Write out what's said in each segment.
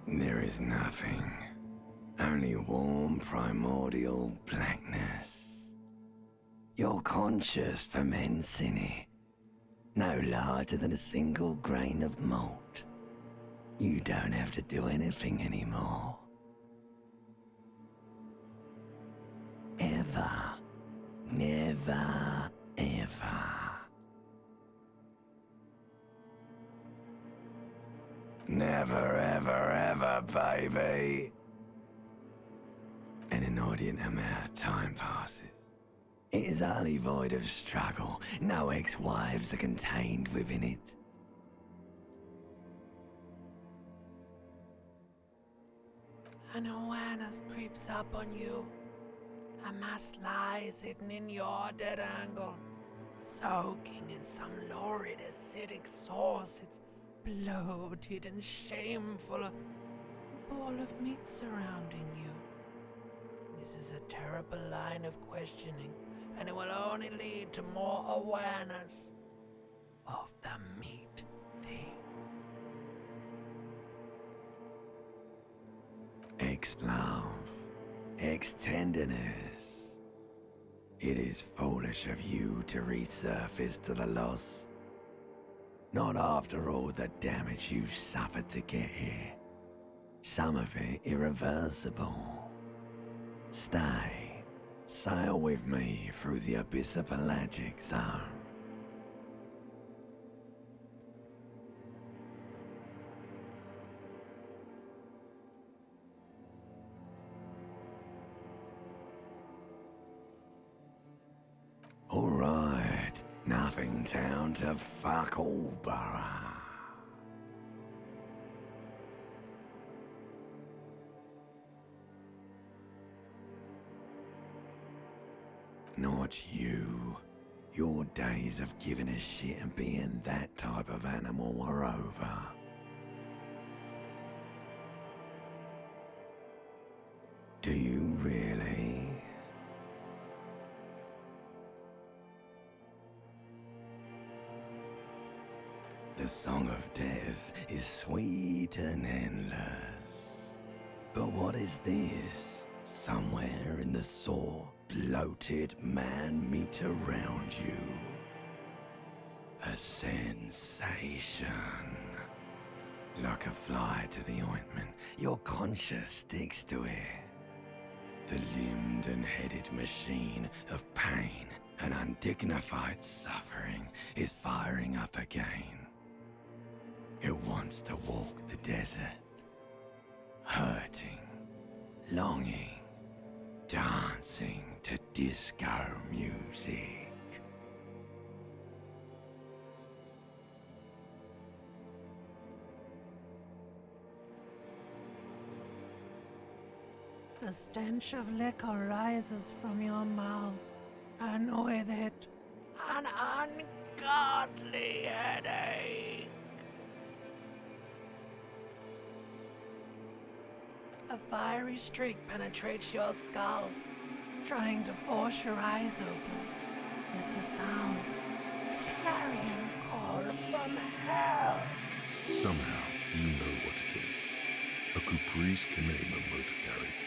There is nothing. Only warm primordial blackness. Your conscious ferments in it. No larger than a single grain of malt. You don't have to do anything anymore. Ever. Never, ever. Never, ever, ever, baby. An inordinate amount of time passes. It is utterly void of struggle. No ex-wives are contained within it. An awareness creeps up on you. A mass lies hidden in your dead angle, soaking in some lurid acidic sauce. It's bloated and shameful, a ball of meat surrounding you. This is a terrible line of questioning, and it will only lead to more awareness of the meat thing. Ex-love, ex-tenderness. It is foolish of you to resurface to the loss. Not after all the damage you've suffered to get here. Some of it irreversible. Stay. Sail with me through the abyss of pelagic zone. Alright, nothing town to fuck all borough. Not you. Your days of giving a shit and being that type of animal are over. Do you really? The song of death is sweet and endless. But what is this? Somewhere in the sore, bloated man meat around you. A sensation. Like a fly to the ointment, your conscience sticks to it. The limbed and headed machine of pain and undignified suffering is firing up again. It wants to walk the desert, hurting, longing, dancing to disco music. The stench of liquor rises from your mouth, and with it, an ungodly headache. A fiery streak penetrates your skull, trying to force your eyes open. It's a sound, a clarion call from hell. Somehow, you know what it is. A Caprice Canema motor carriage.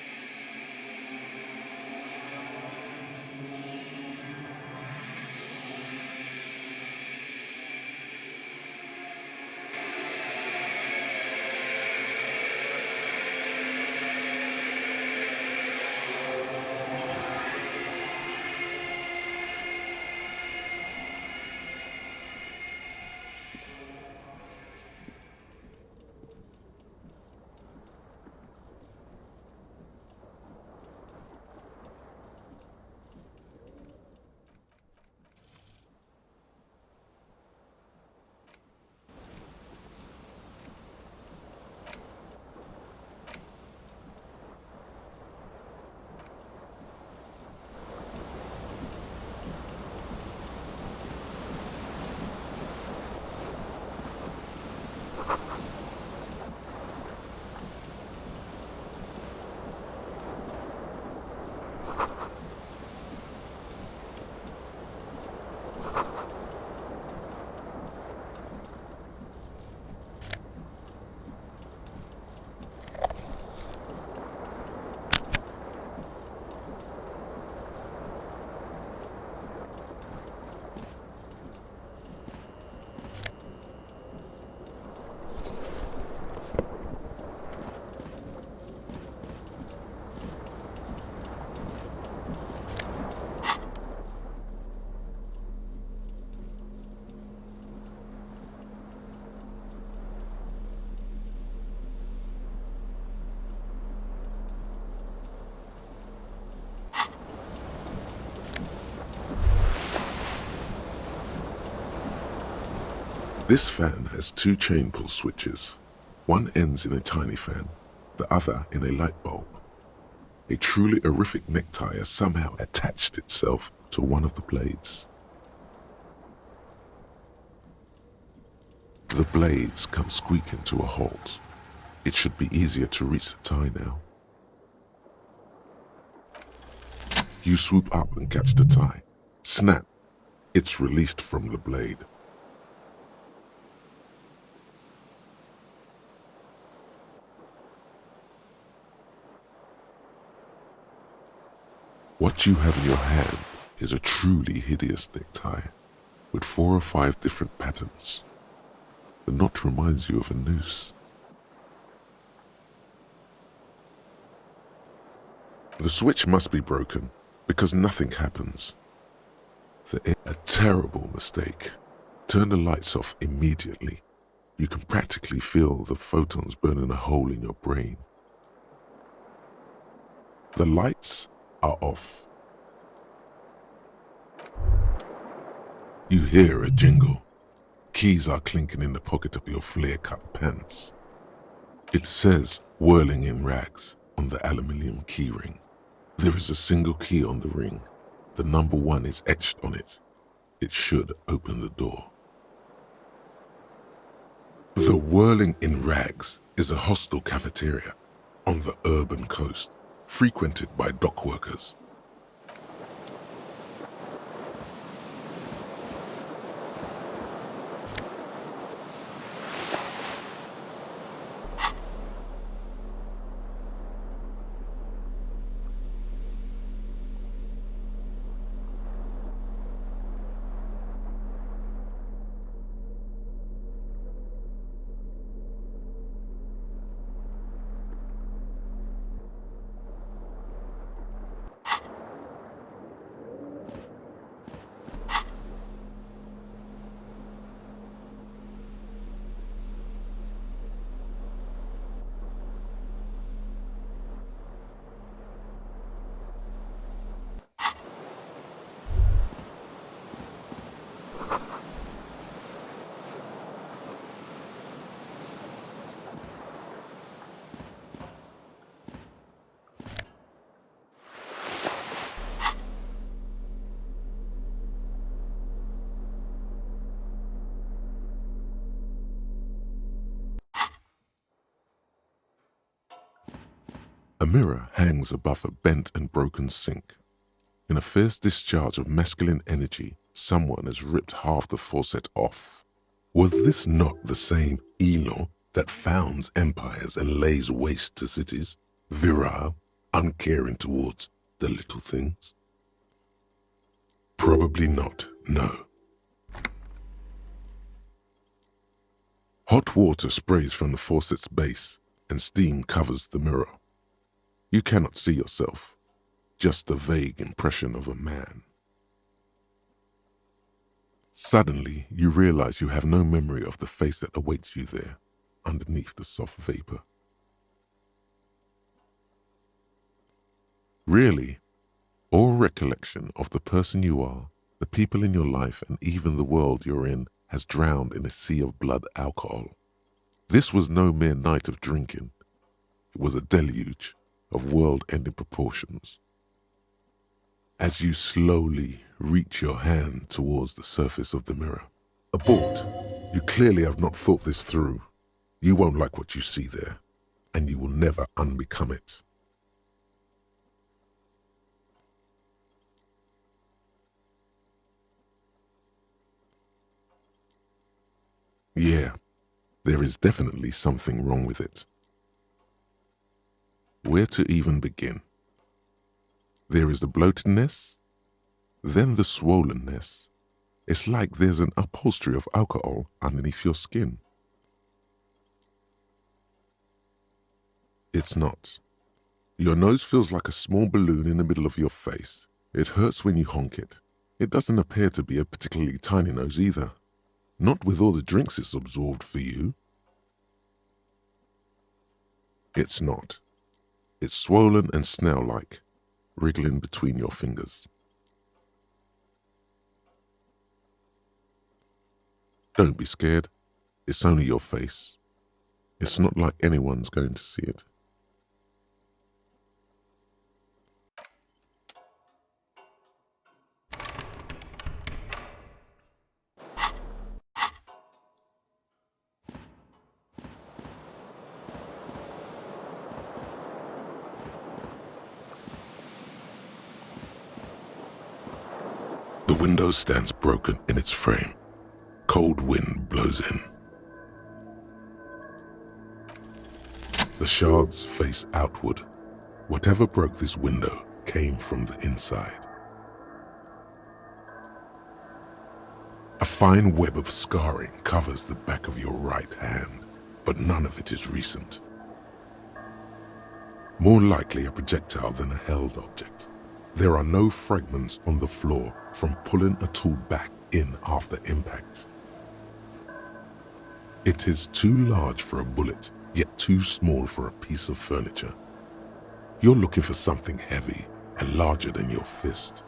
This fan has two chain pull switches. One ends in a tiny fan, the other in a light bulb. A truly horrific necktie has somehow attached itself to one of the blades. The blades come squeaking to a halt. It should be easier to reach the tie now. You swoop up and catch the tie. Snap! It's released from the blade. What you have in your hand is a truly hideous necktie, with 4 or 5 different patterns. The knot reminds you of a noose. The switch must be broken, because nothing happens. A terrible mistake. Turn the lights off immediately. You can practically feel the photons burning a hole in your brain. The lights are off. You hear a jingle. Keys are clinking in the pocket of your flare-cut pants. It says "whirling in rags" on the aluminium keyring. There is a single key on the ring. The number 1 is etched on it. It should open the door. The Whirling in Rags is a hostel cafeteria on the urban coast, frequented by dock workers. A mirror hangs above a bent and broken sink. In a fierce discharge of masculine energy, someone has ripped half the faucet off. Was this not the same Elon that founds empires and lays waste to cities, virile, uncaring towards the little things? Probably not, no. Hot water sprays from the faucet's base, and steam covers the mirror. You cannot see yourself, just a vague impression of a man. Suddenly, you realize you have no memory of the face that awaits you there, underneath the soft vapor. Really, all recollection of the person you are, the people in your life, and even the world you're in has drowned in a sea of blood alcohol. This was no mere night of drinking. It was a deluge of world-ending proportions. As you slowly reach your hand towards the surface of the mirror. Abort! You clearly have not thought this through. You won't like what you see there, and you will never unbecome it. Yeah, there is definitely something wrong with it. Where to even begin? There is the bloatedness, then the swollenness. It's like there's an upholstery of alcohol underneath your skin. It's not. Your nose feels like a small balloon in the middle of your face. It hurts when you honk it. It doesn't appear to be a particularly tiny nose either. Not with all the drinks it's absorbed for you. It's not. It's swollen and snail-like, wriggling between your fingers. Don't be scared. It's only your face. It's not like anyone's going to see it. The window stands broken in its frame. Cold wind blows in. The shards face outward. Whatever broke this window came from the inside. A fine web of scarring covers the back of your right hand, but none of it is recent. More likely a projectile than a held object. There are no fragments on the floor from pulling a tool back in after impact. It is too large for a bullet, yet too small for a piece of furniture. You're looking for something heavy and larger than your fist.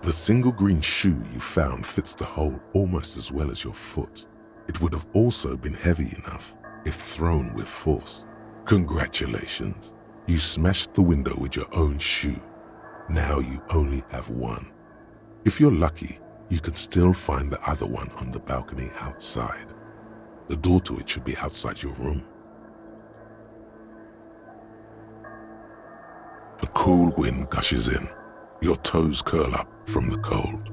The single green shoe you found fits the hole almost as well as your foot. It would have also been heavy enough if thrown with force. Congratulations. You smashed the window with your own shoe. Now you only have one. If you're lucky, you can still find the other one on the balcony outside. The door to it should be outside your room. A cool wind gushes in. Your toes curl up from the cold.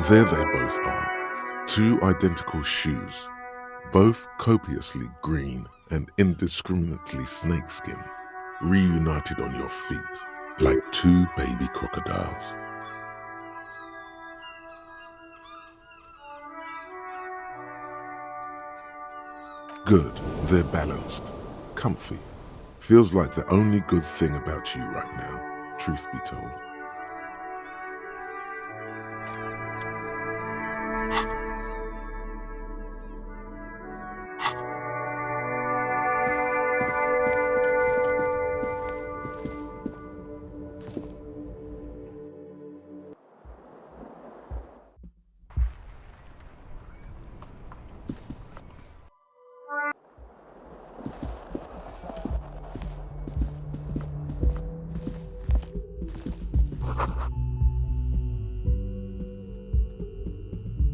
There they both are, two identical shoes, both copiously green and indiscriminately snakeskin, reunited on your feet like two baby crocodiles. Good, they're balanced, comfy. Feels like the only good thing about you right now, truth be told.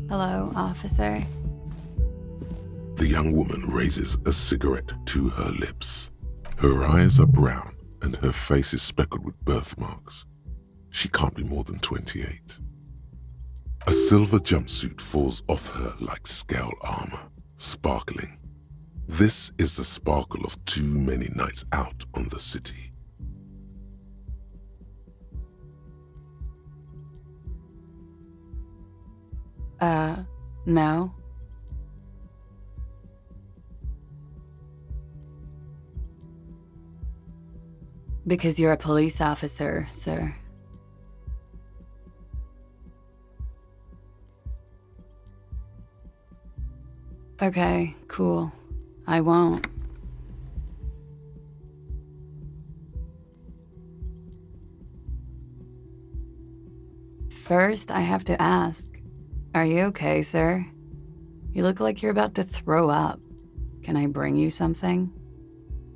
Hello, officer. The young woman raises a cigarette to her lips. Her eyes are brown and her face is speckled with birthmarks. She can't be more than 28. A silver jumpsuit falls off her like scale armor, sparkling. This is the sparkle of too many nights out on the city. No. Because you're a police officer, sir. Okay, cool. I won't. First, I have to ask, are you okay, sir? You look like you're about to throw up. Can I bring you something?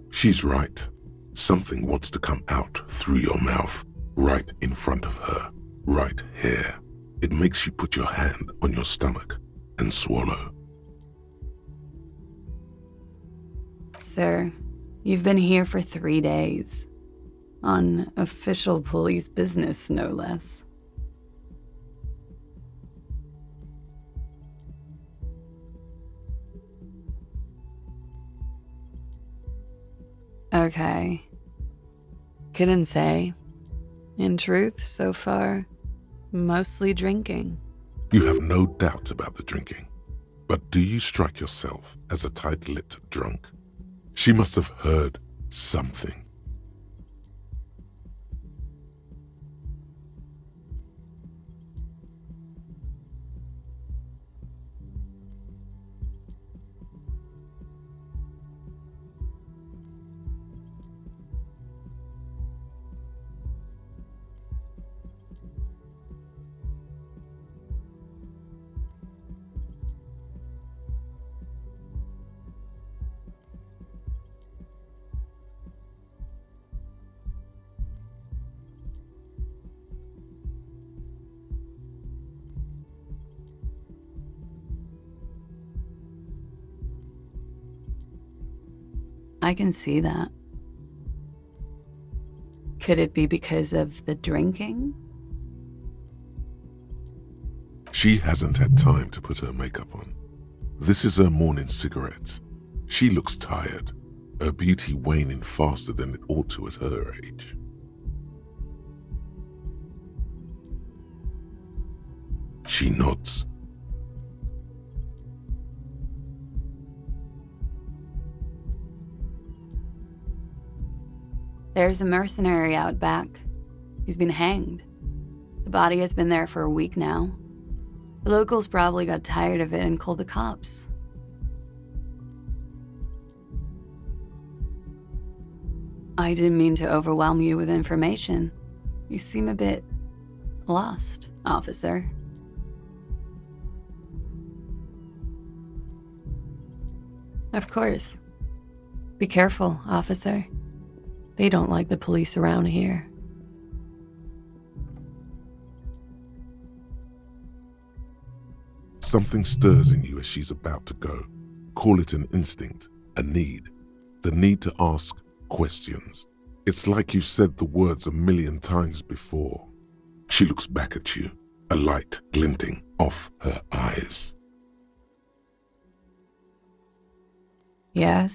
She's right. Something wants to come out through your mouth, right in front of her, right here. It makes you put your hand on your stomach and swallow. Sir, you've been here for 3 days. On official police business, no less. okay. Couldn't say. In truth, so far, mostly drinking. You have no doubt about the drinking. But do you strike yourself as a tight-lipped drunk? She must have heard something. I can see that. Could it be because of the drinking? She hasn't had time to put her makeup on. This is her morning cigarette. She looks tired, her beauty waning faster than it ought to at her age. She nods. There's a mercenary out back. He's been hanged. The body has been there for a week now. The locals probably got tired of it and called the cops. I didn't mean to overwhelm you with information. You seem a bit lost, officer. Of course. Be careful, officer. They don't like the police around here. Something stirs in you as she's about to go. Call it an instinct, a need. The need to ask questions. It's like you've said the words a million times before. She looks back at you, a light glinting off her eyes. Yes?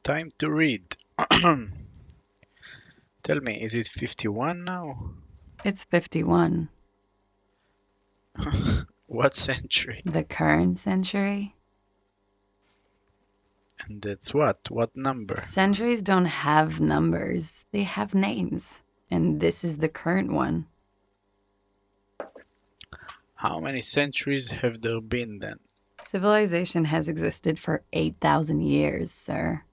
Time to read. Tell me, is it 51 now? It's 51. What century? The current century? And that's what? What number? Centuries don't have numbers. They have names. And this is the current one. How many centuries have there been then? Civilization has existed for 8,000 years, sir.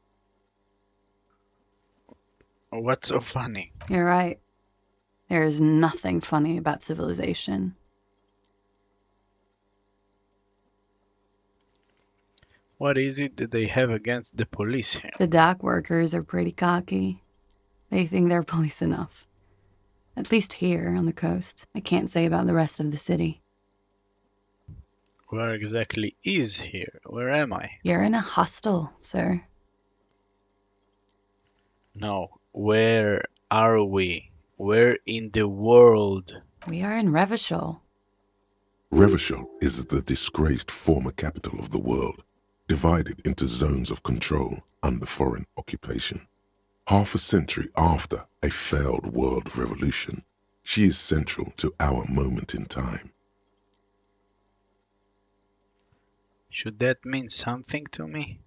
What's so funny? You're right. There is nothing funny about civilization. What is it that they have against the police here? The dock workers are pretty cocky. They think they're police enough. At least here on the coast. I can't say about the rest of the city. Where exactly is here? Where am I? You're in a hostel, sir. No, where are we? Where in the world? We are in Revachol. Revachol is the disgraced former capital of the world, divided into zones of control under foreign occupation. Half a century after a failed world revolution, she is central to our moment in time. Should that mean something to me?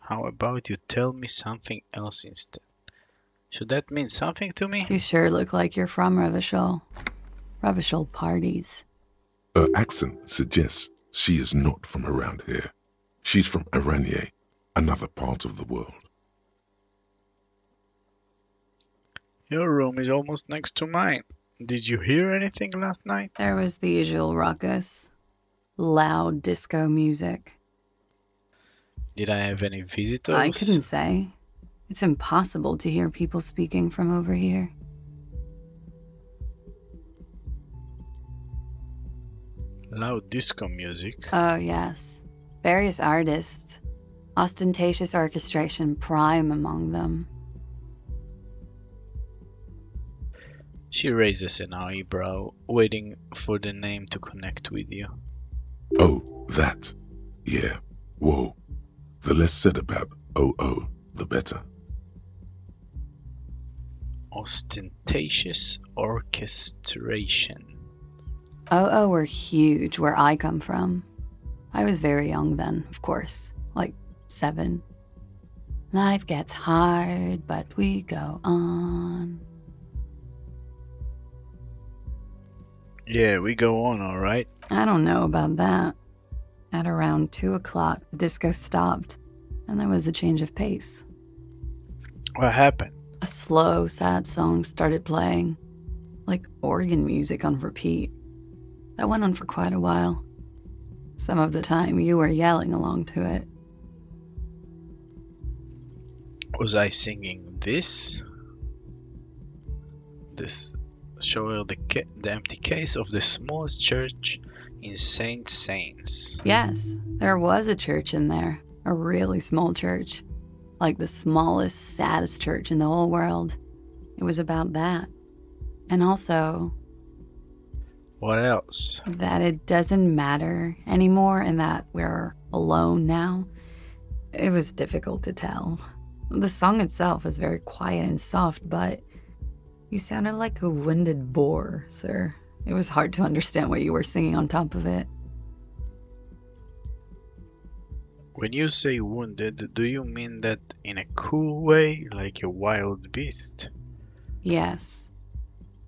How about you tell me something else instead? Should that mean something to me? You sure look like you're from Revachol. Revachol parties. Her accent suggests she is not from around here. She's from Aranye, another part of the world. Your room is almost next to mine. Did you hear anything last night? There was the usual ruckus. Loud disco music. Did I have any visitors? I couldn't say. It's impossible to hear people speaking from over here. Loud disco music. Oh, yes. Various artists. ostentatious orchestration prime among them. She raises an eyebrow, waiting for the name to connect with you. Oh, that. Yeah. Whoa. The less said about OO, the better. Ostentatious orchestration. OO were huge where I come from. I was very young then, of course, like 7. Life gets hard, but we go on. Yeah, we go on, alright. I don't know about that. At around 2 o'clock, the disco stopped, and there was a change of pace. What happened? A slow, sad song started playing, like organ music on repeat. That went on for quite a while. Some of the time, you were yelling along to it. Was I singing this? This show her the empty case of the smallest church in Saint Saëns. Yes, there was a church in there. A really small church. Like the smallest, saddest church in the whole world. It was about that. And also, What else? that it doesn't matter anymore and that we're alone now. It was difficult to tell. The song itself was very quiet and soft, but you sounded like a winded boar, sir. It was hard to understand what you were singing on top of it. When you say wounded, do you mean that in a cool way, like a wild beast? Yes.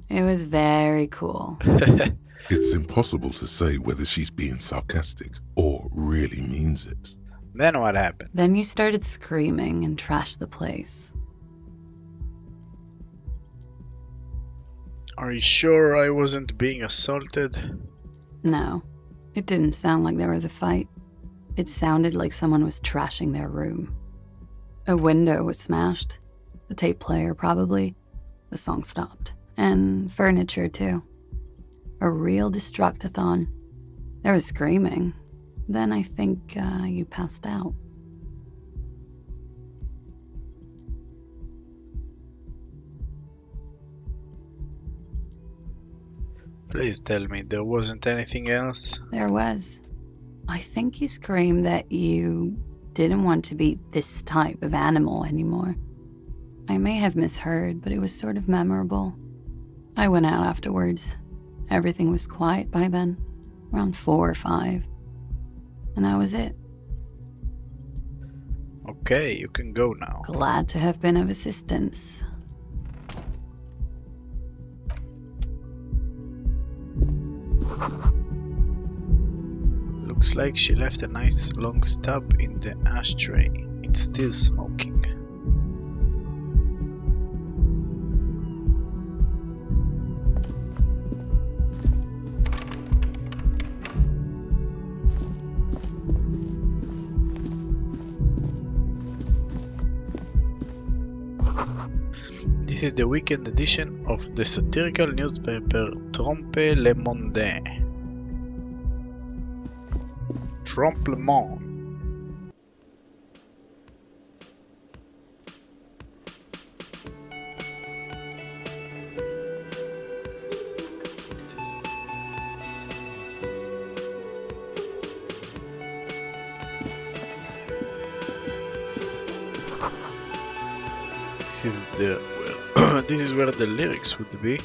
It was very cool. It's impossible to say whether she's being sarcastic or really means it. Then what happened? Then you started screaming and trashed the place. Are you sure I wasn't being assaulted? No, it didn't sound like there was a fight. It sounded like someone was trashing their room. A window was smashed. The tape player, probably. The song stopped. And furniture, too. A real destructathon. There was screaming. Then I think you passed out. Please tell me there wasn't anything else? There was. I think you screamed that you didn't want to be this type of animal anymore. I may have misheard, but it was sort of memorable. I went out afterwards. Everything was quiet by then, around 4 or 5. And that was it. Okay, you can go now. Glad to have been of assistance. Looks like she left a nice long stub in the ashtray. It's still smoking. This is the weekend edition of the satirical newspaper Trompe le Monde. Trompe le Monde. This is where the lyrics would be.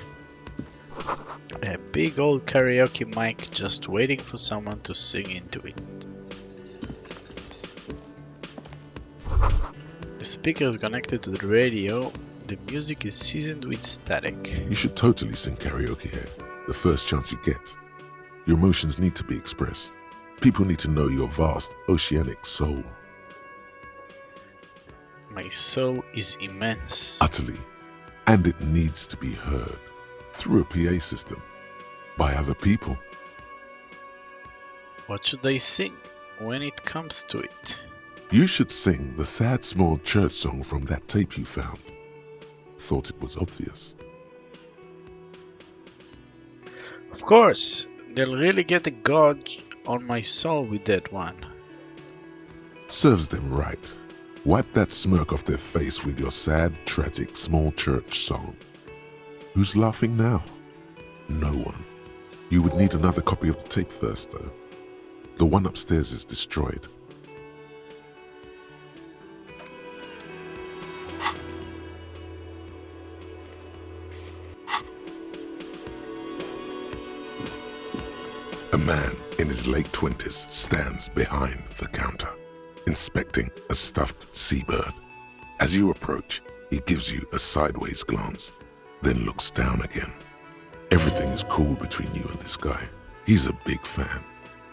A big old karaoke mic just waiting for someone to sing into it. The speaker is connected to the radio. The music is seasoned with static. You should totally sing karaoke here, the first chance you get. Your emotions need to be expressed. People need to know your vast, oceanic soul. My soul is immense. Utterly. And it needs to be heard. Through a PA system. By other people. What should I sing when it comes to it? You should sing the sad small church song from that tape you found. Thought it was obvious. Of course, they'll really get a gouge on my soul with that one. Serves them right. Wipe that smirk off their face with your sad, tragic, small church song. Who's laughing now? No one. You would need another copy of the tape first, though. The one upstairs is destroyed. A man in his late 20s stands behind the counter, inspecting a stuffed seabird. As you approach, he gives you a sideways glance, then looks down again. Everything is cool between you and this guy. He's a big fan.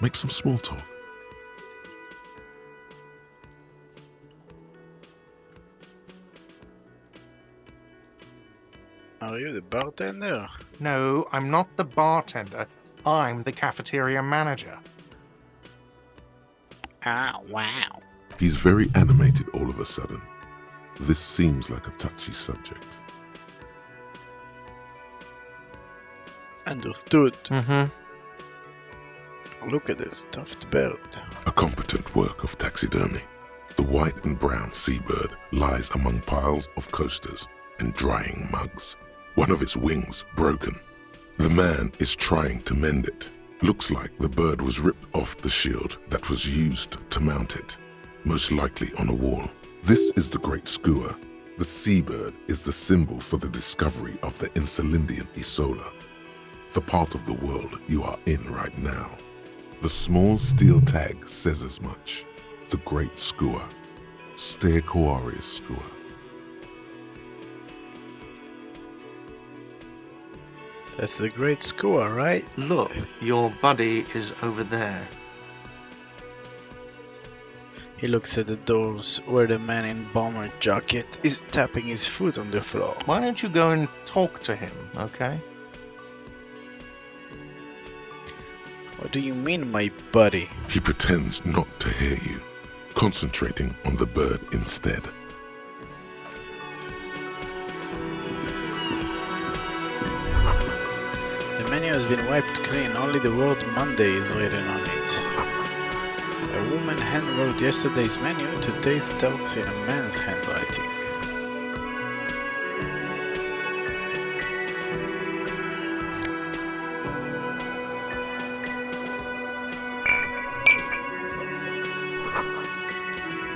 Make some small talk. Are you the bartender? No, I'm not the bartender. I'm the cafeteria manager. Ah, wow. He's very animated all of a sudden. This seems like a touchy subject. Understood. Mm-hmm. Look at this stuffed bird. A competent work of taxidermy. The white and brown seabird lies among piles of coasters and drying mugs. One of its wings broken. The man is trying to mend it. Looks like the bird was ripped off the shield that was used to mount it, most likely on a wall. This is the Great Skua. The seabird is the symbol for the discovery of the Insulindian Isola, the part of the world you are in right now. The small steel tag says as much. The Great Skua. Stegosaurus Skua. That's the Great Skua, right? Look, your buddy is over there. He looks at the doors where the man in bomber jacket is tapping his foot on the floor. Why don't you go and talk to him, okay? What do you mean, my buddy? He pretends not to hear you, concentrating on the bird instead. The menu has been wiped clean, only the word Monday is written on it. A woman handwrote yesterday's menu, today starts in a man's handwriting.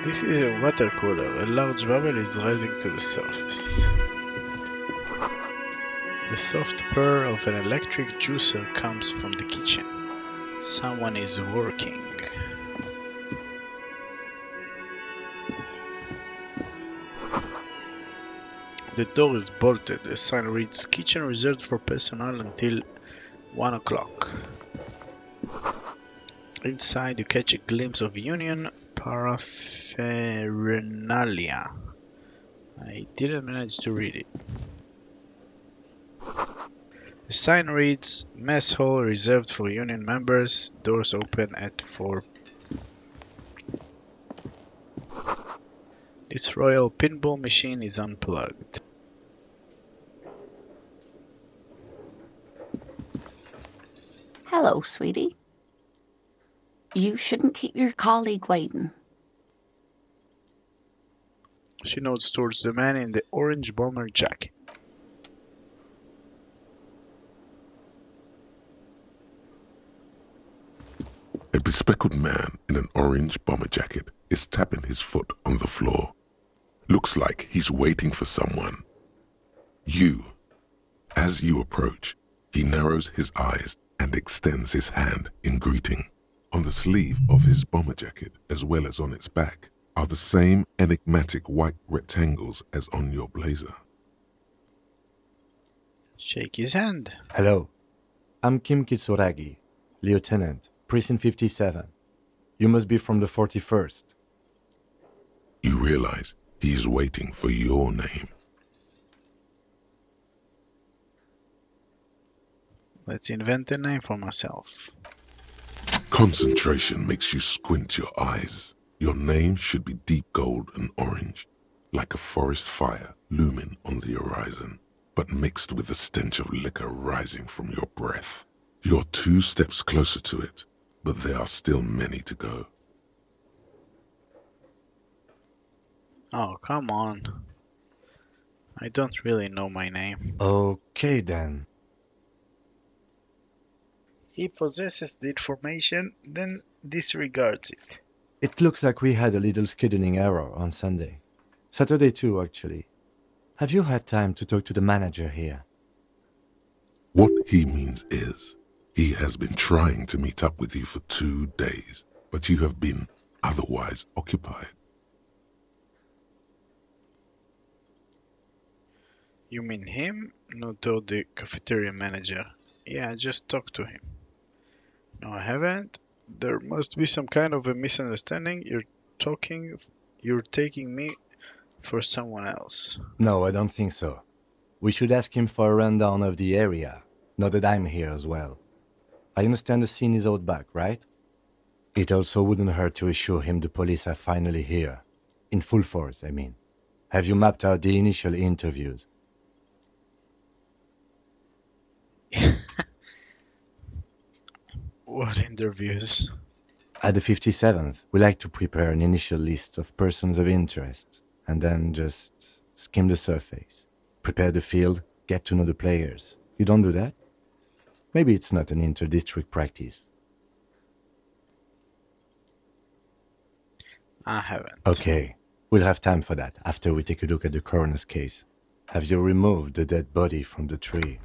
This is a water cooler. A large bubble is rising to the surface. The soft purr of an electric juicer comes from the kitchen. Someone is working. The door is bolted. A sign reads, "Kitchen reserved for personnel until 1 o'clock." Inside you catch a glimpse of union paraphernalia. I didn't manage to read it. The sign reads, "Mess hall reserved for union members. Doors open at 4." This royal pinball machine is unplugged. Hello, sweetie. You shouldn't keep your colleague waiting. She nods towards the man in the orange bomber jacket. A bespectacled man in an orange bomber jacket is tapping his foot on the floor. Looks like he's waiting for someone. As you approach, he narrows his eyes and extends his hand in greeting. On the sleeve of his bomber jacket, as well as on its back, are the same enigmatic white rectangles as on your blazer. Shake his hand. Hello, I'm Kim Kitsuragi, Lieutenant, Precinct 57. You must be from the 41st. You realize he is waiting for your name. Let's invent a name for myself. Concentration makes you squint your eyes. Your name should be deep gold and orange, like a forest fire looming on the horizon, but mixed with the stench of liquor rising from your breath. You're 2 steps closer to it, but there are still many to go. Oh, come on. I don't really know my name. Okay then. He possesses the information, then disregards it. It looks like we had a little scheduling error on Sunday. Saturday too, actually. Have you had time to talk to the manager here? What he means is, he has been trying to meet up with you for 2 days, but you have been otherwise occupied. You mean him? No, told the cafeteria manager. Yeah, I just talked to him. No, I haven't. There must be some kind of a misunderstanding. You're taking me for someone else. No, I don't think so. We should ask him for a rundown of the area, now that I'm here as well. I understand the scene is out back, right? It also wouldn't hurt to assure him the police are finally here. In full force, I mean. Have you mapped out the initial interviews? What interviews? At the 57th, we like to prepare an initial list of persons of interest, and then just skim the surface. Prepare the field, get to know the players. You don't do that? Maybe it's not an inter-district practice. I haven't. Okay, we'll have time for that after we take a look at the coroner's case. Have you removed the dead body from the tree?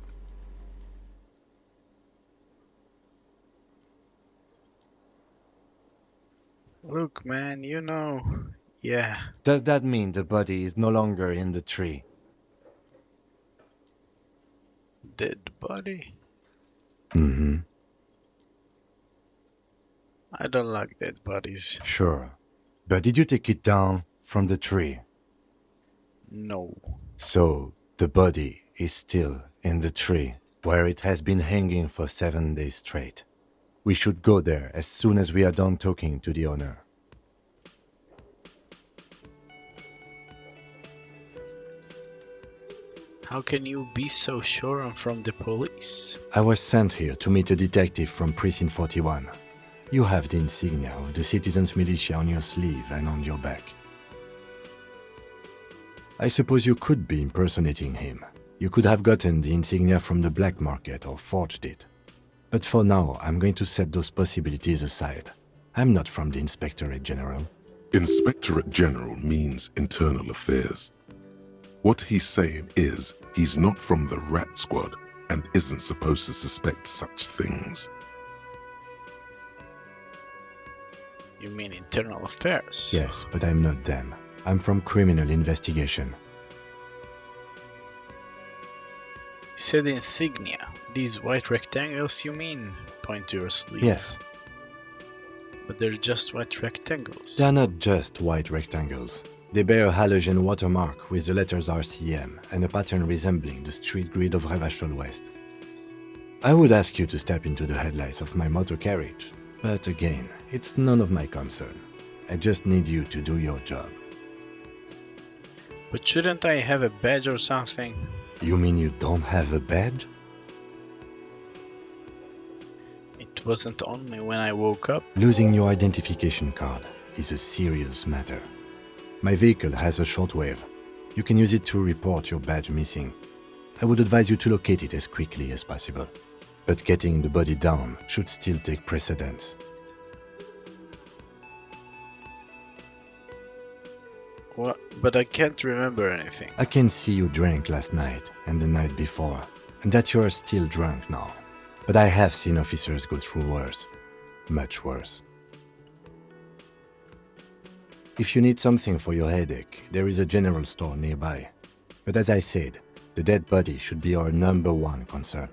Look, man, you know. Yeah. Does that mean the body is no longer in the tree? Dead body? Mm-hmm. I don't like dead bodies. Sure. But did you take it down from the tree? No. So, the body is still in the tree, where it has been hanging for 7 days straight. We should go there as soon as we are done talking to the owner. How can you be so sure I'm from the police? I was sent here to meet a detective from Precinct 41. You have the insignia of the citizens' militia on your sleeve and on your back. I suppose you could be impersonating him. You could have gotten the insignia from the black market or forged it. But for now, I'm going to set those possibilities aside. I'm not from the Inspectorate General. Inspectorate General means internal affairs. What he's saying is, he's not from the rat squad and isn't supposed to suspect such things. You mean internal affairs? Yes, but I'm not them. I'm from criminal investigation. You said insignia. These white rectangles, you mean? Point to your sleeve. Yes, But they're just white rectangles. they are not just white rectangles. They bear a halogen watermark with the letters RCM and a pattern resembling the street grid of Revachol West. I would ask you to step into the headlights of my motor carriage, but again, it's none of my concern. I just need you to do your job. But shouldn't I have a badge or something? You mean you don't have a badge? It wasn't on me when I woke up. Losing your identification card is a serious matter. My vehicle has a shortwave. You can use it to report your badge missing. I would advise you to locate it as quickly as possible. But getting the body down should still take precedence. What? But I can't remember anything. I can see you drank last night and the night before, and that you are still drunk now. But I have seen officers go through worse. Much worse. If you need something for your headache, there is a general store nearby. But as I said, the dead body should be our #1 concern.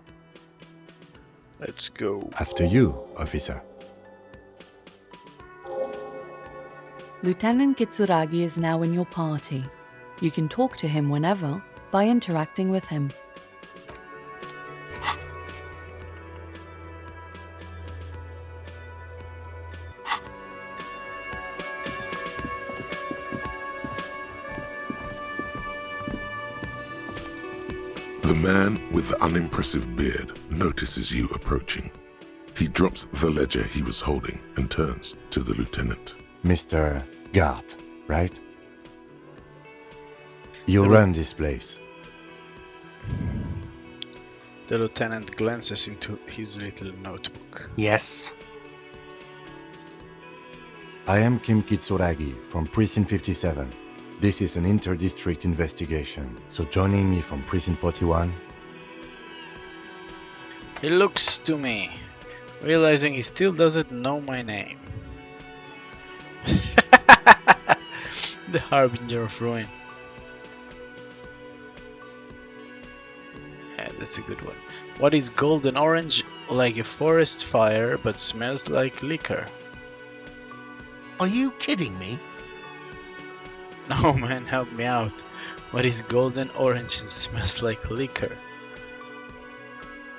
Let's go. After you, officer. Lieutenant Kitsuragi is now in your party. You can talk to him whenever by interacting with him. The man with the unimpressive beard notices you approaching. He drops the ledger he was holding and turns to the lieutenant. Mr. Gart, right? You The run this place. The lieutenant glances into his little notebook. Yes. I am Kim Kitsuragi from Precinct 57. This is an inter-district investigation, so joining me from Precinct 41. He looks to me, realizing he still doesn't know my name. The Harbinger of Ruin. Yeah, that's a good one. What is golden orange like a forest fire but smells like liquor? Are you kidding me? No man, help me out. What is golden orange and smells like liquor?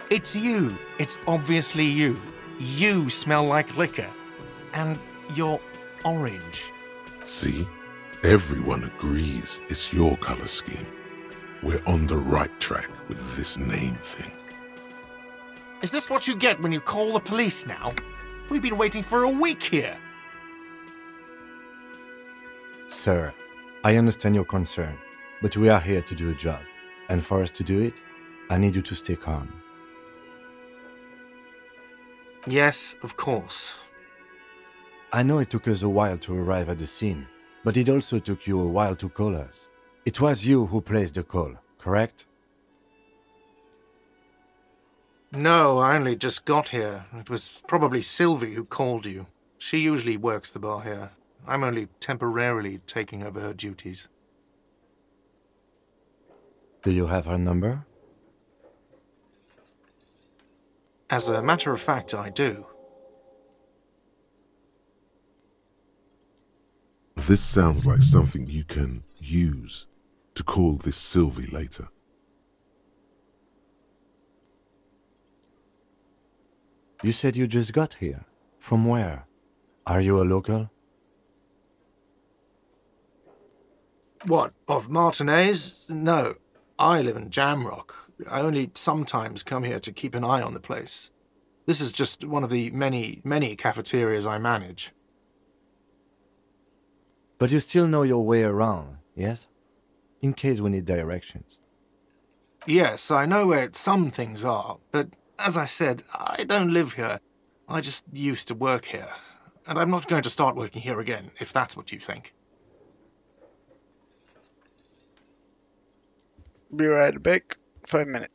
It's you. It's obviously you. You smell like liquor. And you're orange. See? Everyone agrees it's your color scheme. We're on the right track with this name thing. Is this what you get when you call the police now? We've been waiting for a week here. Sir, I understand your concern, but we are here to do a job. And for us to do it, I need you to stay calm. Yes, of course. I know it took us a while to arrive at the scene, but it also took you a while to call us. It was you who placed the call, correct? No, I only just got here. It was probably Sylvie who called you. She usually works the bar here. I'm only temporarily taking over her duties. Do you have her number? As a matter of fact, I do. This sounds like something you can use to call this Sylvie later. You said you just got here. From where? Are you a local? What, of Martinez? No, I live in Jamrock. I only sometimes come here to keep an eye on the place. This is just one of the many cafeterias I manage. But you still know your way around, yes? In case we need directions. Yes, I know where some things are, but as I said, I don't live here. I just used to work here. And I'm not going to start working here again, if that's what you think. Be right back. 5 minutes.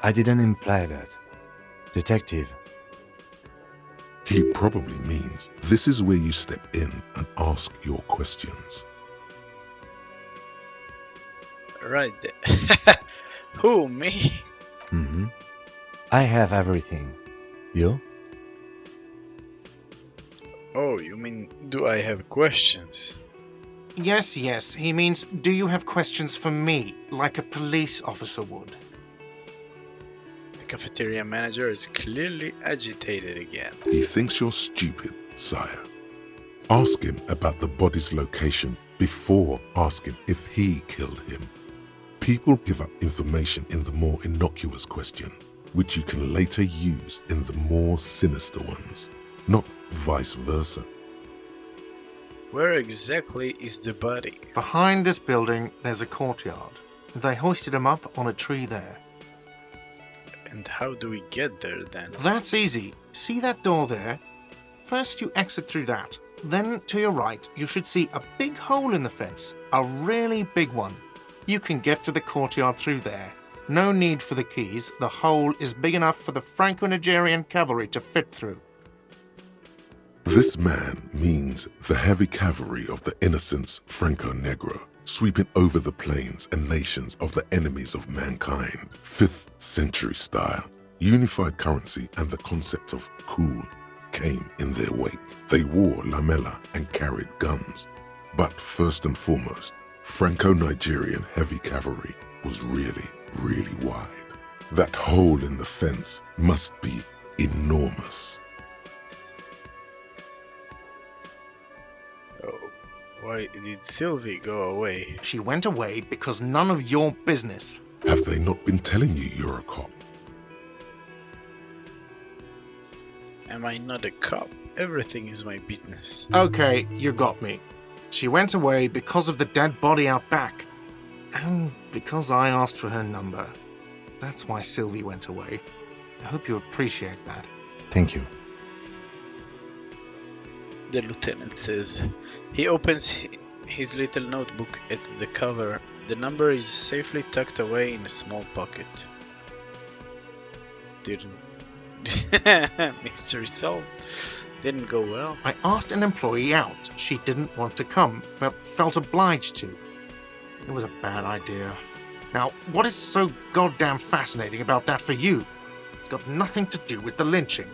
I didn't imply that. Detective, He probably means this is where you step in and ask your questions. Right there. Who, me? mm-hmm. I have everything. You? Oh, you mean, do I have questions? Yes, yes. He means, do you have questions for me, like a police officer would? The cafeteria manager is clearly agitated again. He thinks you're stupid, sire. Ask him about the body's location before asking if he killed him. People give up information in the more innocuous question, which you can later use in the more sinister ones, not vice versa. Where exactly is the body? Behind this building, there's a courtyard. They hoisted him up on a tree there. And how do we get there then? That's easy. See that door there? First you exit through that. Then to your right, you should see a big hole in the fence. A really big one. You can get to the courtyard through there. No need for the keys. The hole is big enough for the Franco-Nigerian cavalry to fit through. This man means the heavy cavalry of the innocents Franco-Negro, sweeping over the plains and nations of the enemies of mankind. 5th century style, unified currency and the concept of cool came in their wake. They wore lamella and carried guns. But first and foremost, Franco-Nigerian heavy cavalry was really, really wide. That hole in the fence must be enormous. Oh, why did Sylvie go away? She went away because none of your business. Have they not been telling you you're a cop? Am I not a cop? Everything is my business. Okay, you got me. She went away because of the dead body out back. And because I asked for her number. That's why Sylvie went away. I hope you appreciate that. Thank you. The lieutenant says. He opens his little notebook at the cover. The number is safely tucked away in a small pocket. Mystery solved. Didn't go well. I asked an employee out. She didn't want to come, but felt obliged to. It was a bad idea. Now, what is so goddamn fascinating about that for you? It's got nothing to do with the lynching.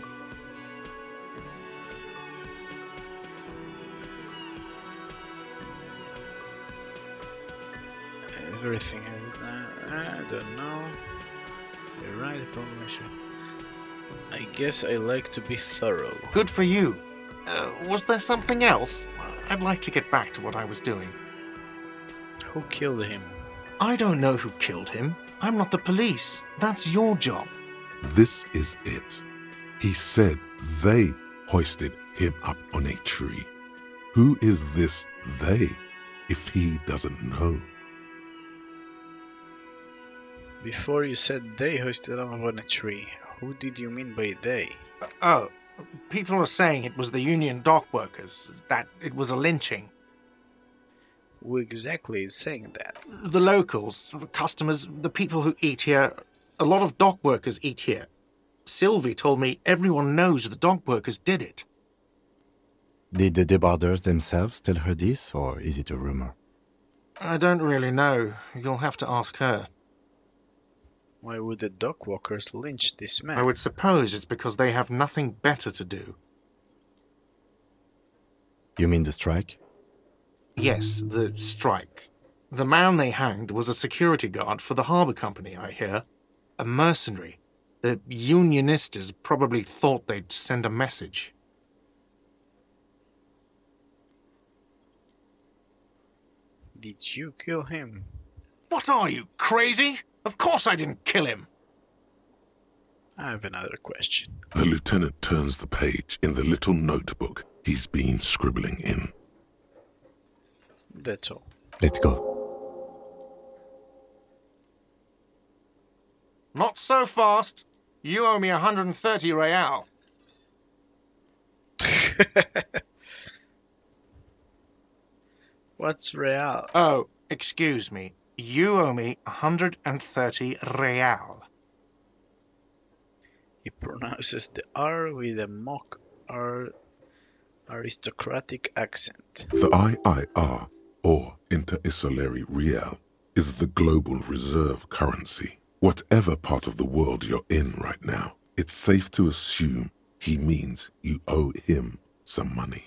Everything has it. I don't know. You're right, probably should. I guess I like to be thorough. Good for you. Was there something else? I'd like to get back to what I was doing. Who killed him? I don't know who killed him. I'm not the police. That's your job. This is it. He said they hoisted him up on a tree. Who is this they, if he doesn't know? Before you said they hoisted him up on a tree. Who did you mean by they? Oh, people are saying it was the union dock workers, that it was a lynching. Who exactly is saying that? The locals, the customers, the people who eat here. A lot of dock workers eat here. Sylvie told me everyone knows the dock workers did it. Did the debarders themselves tell her this, or is it a rumor? I don't really know. You'll have to ask her. Why would the dock walkers lynch this man? I would suppose it's because they have nothing better to do. You mean the strike? Yes, the strike. The man they hanged was a security guard for the harbour company, I hear. A mercenary. The unionistas probably thought they'd send a message. Did you kill him? What are you, crazy? Of course I didn't kill him. I have another question. The lieutenant turns the page in the little notebook he's been scribbling in. That's all. Let's go. Not so fast. You owe me 130 real. What's real? Oh, excuse me. You owe me 130 real. He pronounces the R with a mock aristocratic accent. The IIR, or Inter-Isolary Real, is the global reserve currency. Whatever part of the world you're in right now, it's safe to assume he means you owe him some money.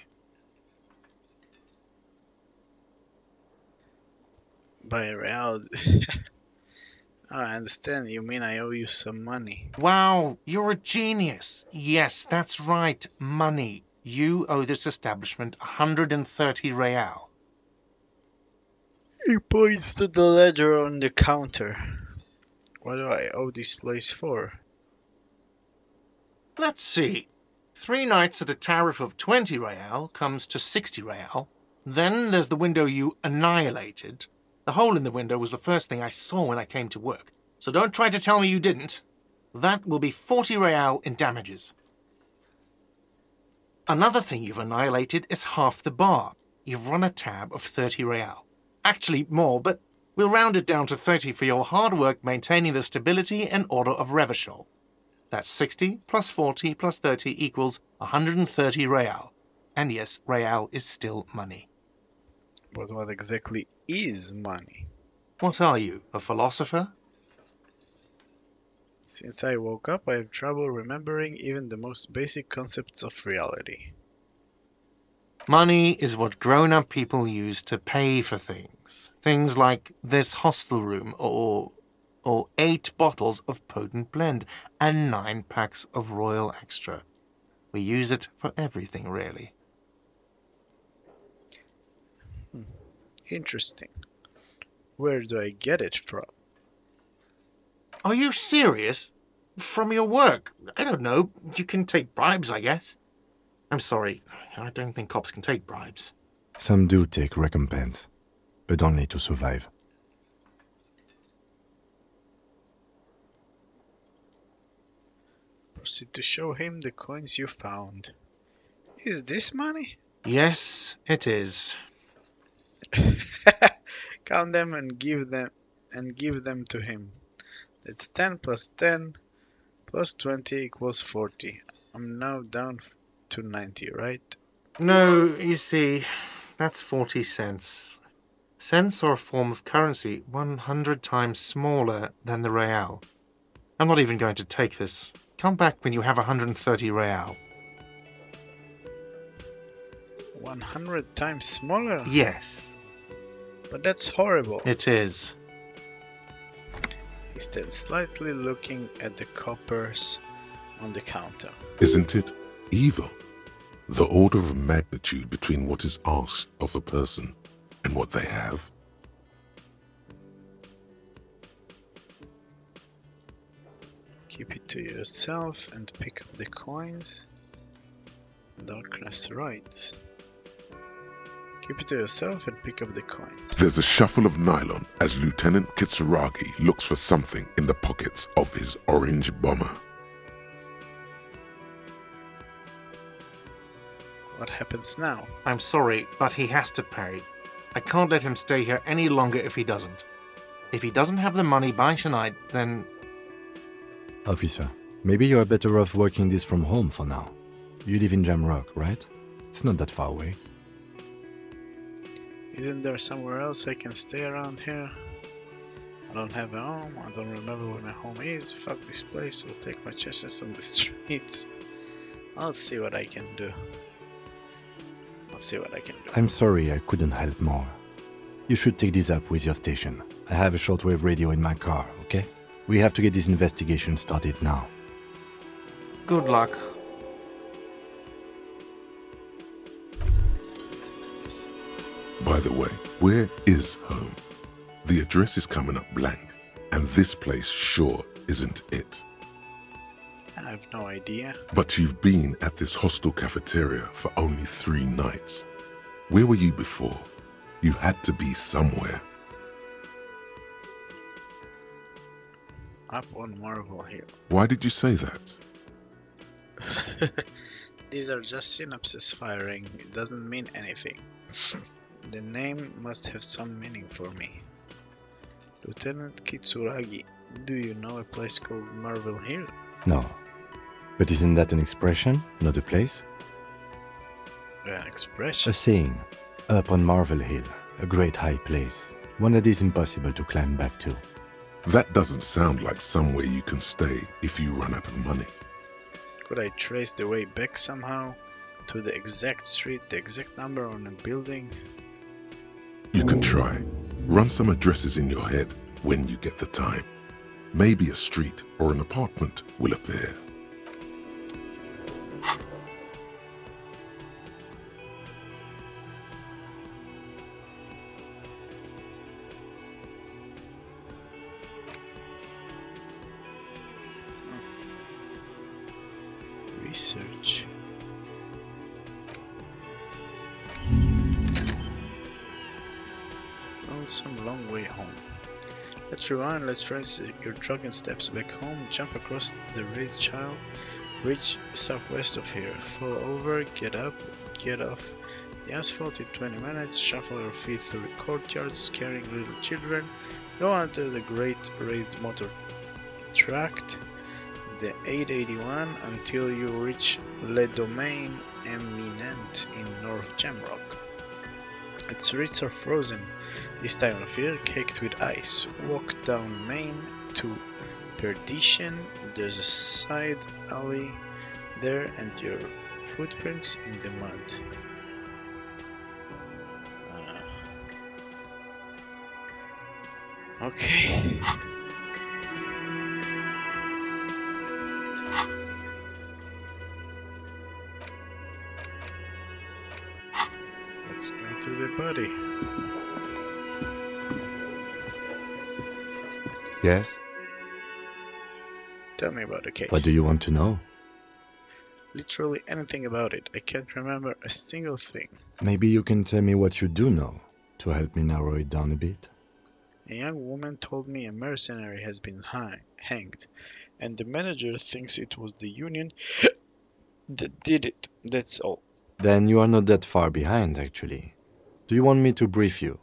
By real, I understand. You mean I owe you some money? Wow, you're a genius. Yes, that's right, money. You owe this establishment 130 real. He points to the ledger on the counter. What do I owe this place for? Let's see. 3 nights at a tariff of 20 real comes to 60 real. Then there's the window you annihilated. The hole in the window was the first thing I saw when I came to work. So don't try to tell me you didn't. That will be 40 real in damages. Another thing you've annihilated is half the bar. You've run a tab of 30 real. Actually more, but we'll round it down to 30 for your hard work maintaining the stability and order of Revachol. That's 60 plus 40 plus 30 equals 130 real. And yes, real is still money. But what exactly is money? What are you, a philosopher? Since I woke up, I have trouble remembering even the most basic concepts of reality. Money is what grown-up people use to pay for things. Things like this hostel room, or 8 bottles of potent blend, and 9 packs of Royal Extra. We use it for everything, really. Interesting. Where do I get it from? Are you serious? From your work? I don't know. You can take bribes, I guess. I'm sorry. I don't think cops can take bribes. Some do take recompense, but only to survive. Proceed to show him the coins you found. Is this money? Yes, it is. Count them and give them to him. That's 10 plus 10 plus 20 equals 40. I'm now down to 90, right? No, you see, that's 40 cents. Cents are a form of currency 100 times smaller than the real. I'm not even going to take this. Come back when you have 130 real. 100 times smaller? Yes, But that's horrible. it is. He stands slightly looking at the coppers on the counter. Isn't it evil? The order of magnitude between what is asked of a person and what they have. Keep it to yourself and pick up the coins. Darkness writes. Keep it to yourself and pick up the coins. There's a shuffle of nylon as Lieutenant Kitsuragi looks for something in the pockets of his orange bomber. What happens now? I'm sorry, but he has to pay. I can't let him stay here any longer if he doesn't. If he doesn't have the money by tonight, then... Officer, maybe you are better off working this from home for now. You live in Jamrock, right? It's not that far away. Isn't there somewhere else I can stay around here? I don't have a home, I don't remember where my home is. Fuck this place, I'll take my chances on the streets. I'll see what I can do. I'm sorry I couldn't help more. You should take this up with your station. I have a shortwave radio in my car, okay? We have to get this investigation started now. Good luck. By the way, where is home? The address is coming up blank, and this place sure isn't it. I have no idea. But you've been at this hostel cafeteria for only 3 nights. Where were you before? You had to be somewhere. Up on Marvel Hill. Why did you say that? These are just synapses firing. It doesn't mean anything. The name must have some meaning for me. Lieutenant Kitsuragi, do you know a place called Marvel Hill? No, But isn't that an expression, not a place? An A expression. saying. Up on Marvel Hill, a great high place, one that is impossible to climb back to. That doesn't sound like somewhere you can stay if you run out of money. Could I trace the way back somehow? To the exact street, the exact number on a building? You can try. Run some addresses in your head when you get the time. Maybe a street or an apartment will appear. Research. Oh, some long way home. Let's rewind, let's trace your drunken steps back home, jump across the raised child bridge southwest of here, fall over, get up, get off the asphalt in 20 minutes, shuffle your feet through courtyards, scaring little children, go onto the great raised motor tract, the 881 until you reach Le Domaine Eminent in North Jamrock. Its streets are frozen this time of year, caked with ice. Walk down Main to Perdition. There's a side alley there and your footprints in the mud. Okay. Let's go to the body. Yes? Tell me about the case. What do you want to know? Literally anything about it. I can't remember a single thing. Maybe you can tell me what you do know, to help me narrow it down a bit. A young woman told me a mercenary has been hanged, and the manager thinks it was the union that did it. That's all. Then you are not that far behind, actually. Do you want me to brief you?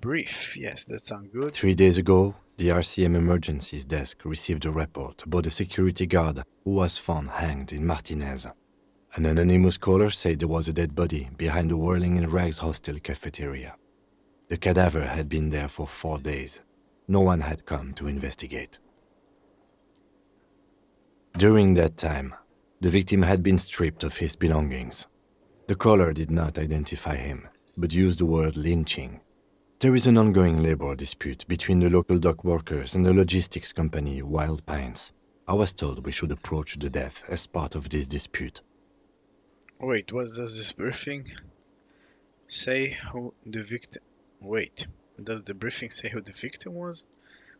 Brief, yes, that sounds good. 3 days ago, the RCM emergencies desk received a report about a security guard who was found hanged in Martinez. An anonymous caller said there was a dead body behind the Whirling in Rags hostel cafeteria. The cadaver had been there for 4 days. No one had come to investigate. During that time, the victim had been stripped of his belongings. The caller did not identify him, but used the word lynching. There is an ongoing labor dispute between the local dock workers and the logistics company Wild Pines. I was told we should approach the death as part of this dispute. Wait, what does this briefing say who the victim... Wait, does the briefing say who the victim was?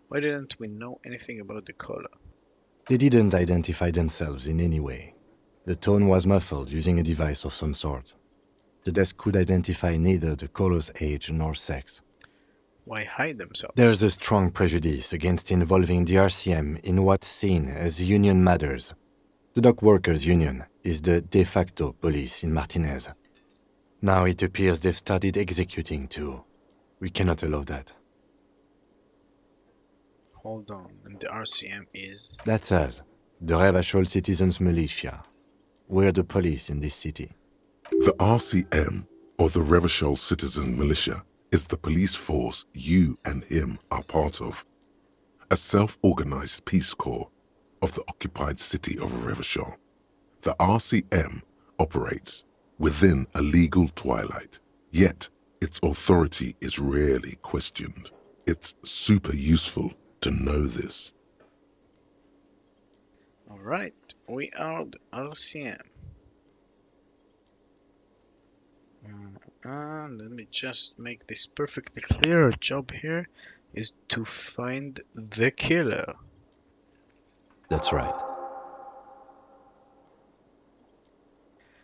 Why didn't we know anything about the caller? They didn't identify themselves in any way. The tone was muffled using a device of some sort. The desk could identify neither the caller's age nor sex. Why hide themselves? There's a strong prejudice against involving the RCM in what's seen as union matters. The dock workers' union is the de facto police in Martinez. Now it appears they've started executing too. We cannot allow that. Hold on, and the RCM is... That's us, the Revachol Citizens Militia. We're the police in this city. The RCM, or the Revachol Citizen Militia, is the police force you and him are part of. A self-organized peace corps of the occupied city of Revachol. The RCM operates within a legal twilight, yet its authority is rarely questioned. It's super useful to know this. Alright, we are the RCM. Let me just make this perfectly clear. Our job here is to find the killer. That's right.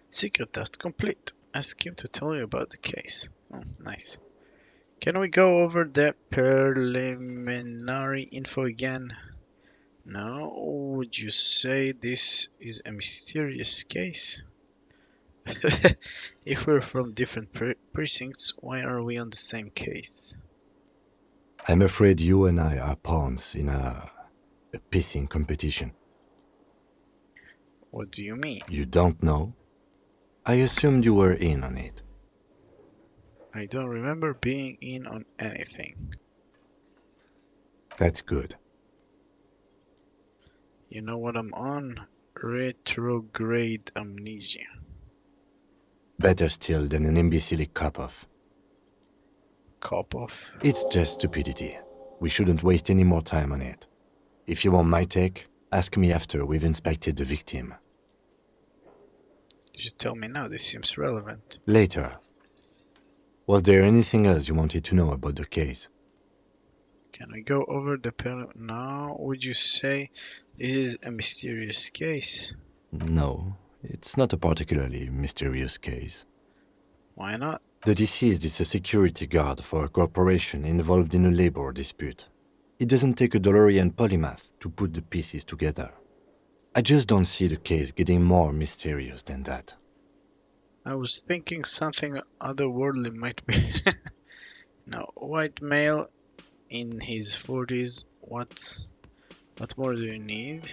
Secret task complete. Ask him to tell you about the case. Oh, nice. Can we go over the preliminary info again? No? Would you say this is a mysterious case? If we're from different precincts, why are we on the same case? I'm afraid you and I are pawns in a pissing competition. What do you mean? You don't know? I assumed you were in on it. I don't remember being in on anything. That's good. You know what I'm on? Retrograde amnesia. Better still than an imbecilic cop-off. Cop off. It's just stupidity. We shouldn't waste any more time on it. If you want my take, ask me after we've inspected the victim. You should tell me now, this seems relevant. Later. Was there anything else you wanted to know about the case? Can we go over the now? Would you say this is a mysterious case? No, it's not a particularly mysterious case. Why not? The deceased is a security guard for a corporation involved in a labor dispute. It doesn't take a DeLorean polymath to put the pieces together. I just don't see the case getting more mysterious than that. I was thinking something otherworldly might be. Now, white male in his 40s, what more do you need?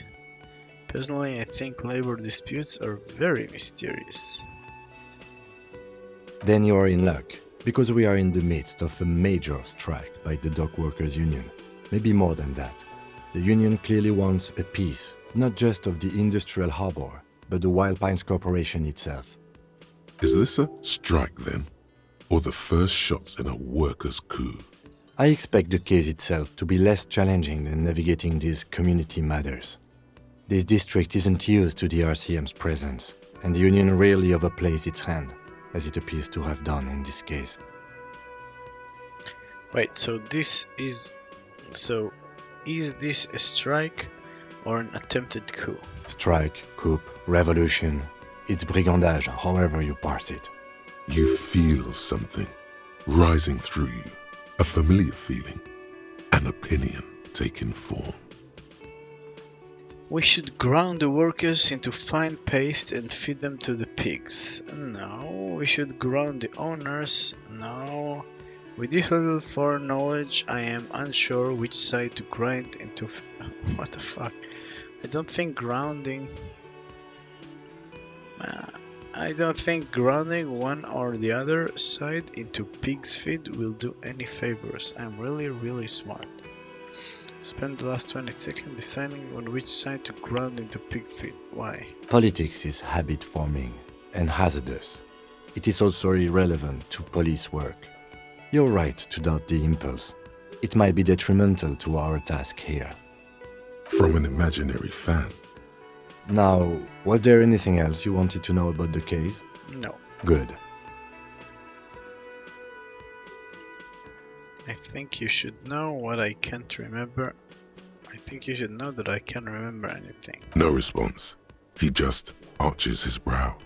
Personally, I think labor disputes are very mysterious. Then you are in luck, because we are in the midst of a major strike by the dock workers union. Maybe more than that. The union clearly wants a piece, not just of the industrial harbor, but the Wild Pines Corporation itself. Is this a strike then? Or the first shots in a workers' coup? I expect the case itself to be less challenging than navigating these community matters. This district isn't used to the RCM's presence, and the union rarely overplays its hand, as it appears to have done in this case. Wait, so is this a strike or an attempted coup? Strike, coup, revolution, it's brigandage, however you parse it. You feel something rising through you, a familiar feeling, an opinion taking form. We should ground the workers into fine paste and feed them to the pigs. No, we should ground the owners. No. With this little foreknowledge, I am unsure which side to grind into. What the fuck? I don't think grounding one or the other side into pig's feed will do any favors. I'm really smart. Spend the last 20 seconds deciding on which side to ground into pig feed. Why? Politics is habit forming and hazardous. It is also irrelevant to police work. You're right to doubt the impulse. It might be detrimental to our task here. From an imaginary fan. Now, was there anything else you wanted to know about the case? No. Good. I think you should know what I can't remember. I think you should know that I can't remember anything. No response. He just arches his brow.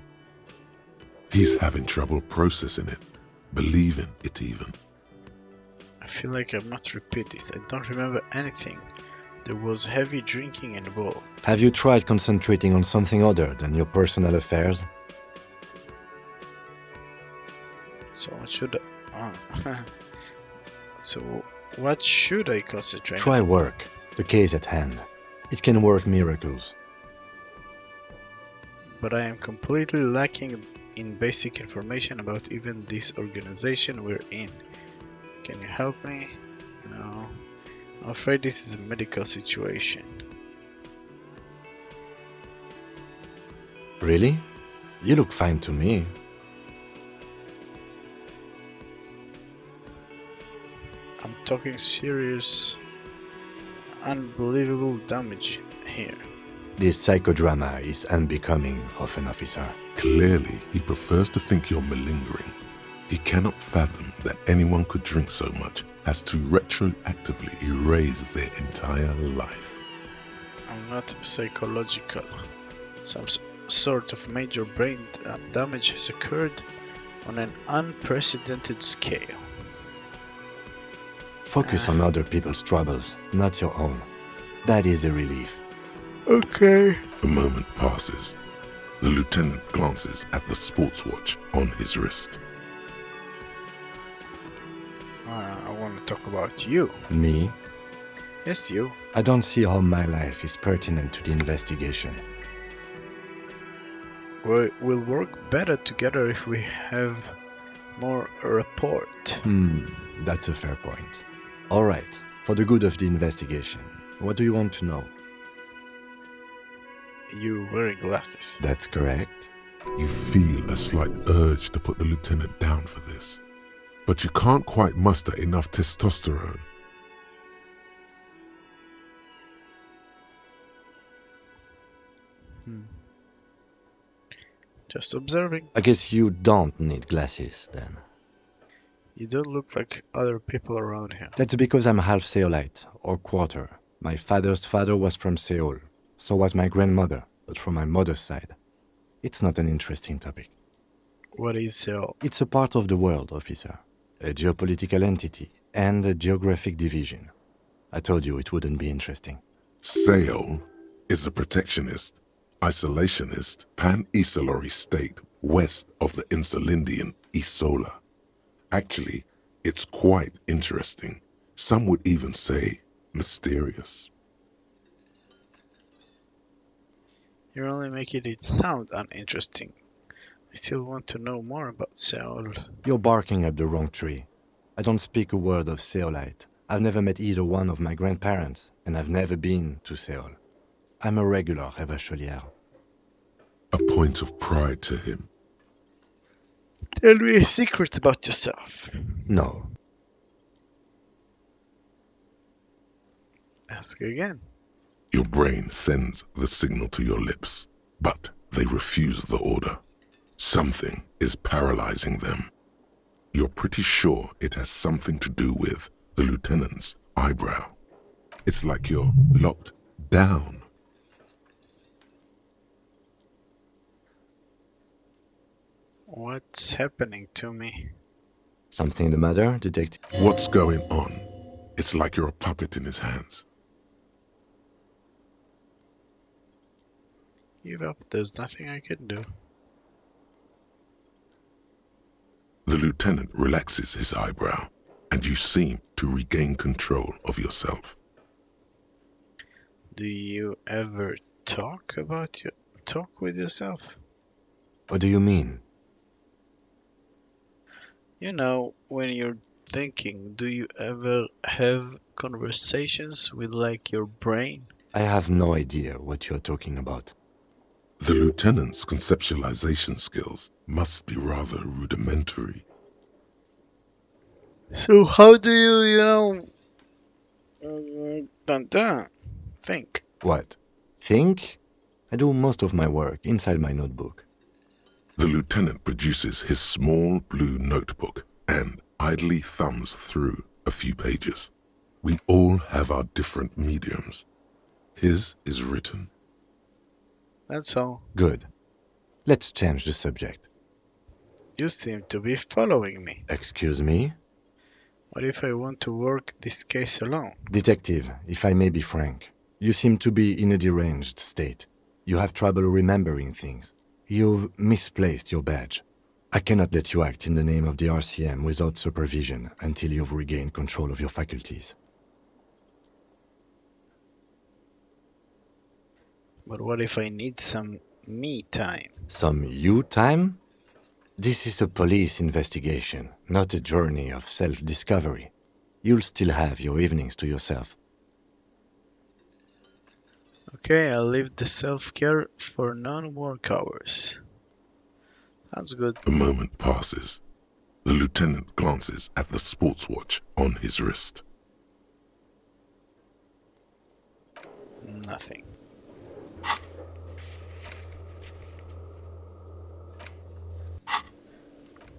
He's having trouble processing it, believing it even. I feel like I must repeat this. I don't remember anything. There was heavy drinking involved. Have you tried concentrating on something other than your personal affairs? So what should So what should I concentrate on? Try work. The case at hand. It can work miracles. But I am completely lacking in basic information about even this organization we're in. Can you help me? No. I'm afraid this is a medical situation. Really? You look fine to me. I'm talking serious, unbelievable damage here. This psychodrama is unbecoming of an officer. Clearly, he prefers to think you're malingering. He cannot fathom that anyone could drink so much as to retroactively erase their entire life. I'm not psychological. Some sort of major brain damage has occurred on an unprecedented scale. Focus on other people's troubles, not your own. That is a relief. Okay. A moment passes. The lieutenant glances at the sports watch on his wrist. I want to talk about you. Me? Yes, you. I don't see how my life is pertinent to the investigation. We'll work better together if we have more rapport. That's a fair point. Alright, for the good of the investigation, what do you want to know? You wearing glasses. That's correct. You feel a slight urge to put the lieutenant down for this, but you can't quite muster enough testosterone. Just observing. I guess you don't need glasses, then. You don't look like other people around here. That's because I'm half Seolite, or quarter. My father's father was from Seoul. So was my grandmother, but from my mother's side. It's not an interesting topic. What is Seoul? It's a part of the world, officer. A geopolitical entity, and a geographic division. I told you it wouldn't be interesting. Seoul is a protectionist, isolationist, pan-Isolary state west of the Insulindian Isola. Actually, it's quite interesting. Some would even say mysterious. You're only making it sound uninteresting. I still want to know more about Seoul. You're barking up the wrong tree. I don't speak a word of Seolite. I've never met either one of my grandparents, and I've never been to Seoul. I'm a regular Revacholière. A point of pride to him. Tell me a secret about yourself. No. Ask again. Your brain sends the signal to your lips, but they refuse the order. Something is paralyzing them. You're pretty sure it has something to do with the lieutenant's eyebrow. It's like you're locked down. What's happening to me? Something the matter, detective? What's going on? It's like you're a puppet in his hands. Give up, there's nothing I can do. The lieutenant relaxes his eyebrow, and you seem to regain control of yourself. Do you ever talk with yourself? What do you mean? You know, when you're thinking, do you ever have conversations with like your brain? I have no idea what you're talking about. The lieutenant's conceptualization skills must be rather rudimentary. So how do you, think? What? Think? I do most of my work inside my notebook. The lieutenant produces his small blue notebook and idly thumbs through a few pages. We all have our different mediums. His is written. That's all. Good. Let's change the subject. You seem to be following me. Excuse me? What if I want to work this case alone? Detective, if I may be frank, you seem to be in a deranged state. You have trouble remembering things. You've misplaced your badge. I cannot let you act in the name of the RCM without supervision until you've regained control of your faculties. But what if I need some me time? Some you time? This is a police investigation, not a journey of self-discovery. You'll still have your evenings to yourself. Okay, I'll leave the self-care for non-work hours. Sounds good. A moment passes. The lieutenant glances at the sports watch on his wrist. Nothing.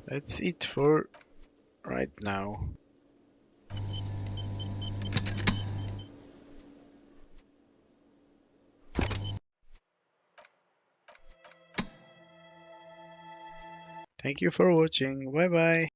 That's it for right now. Thank you for watching. Bye bye.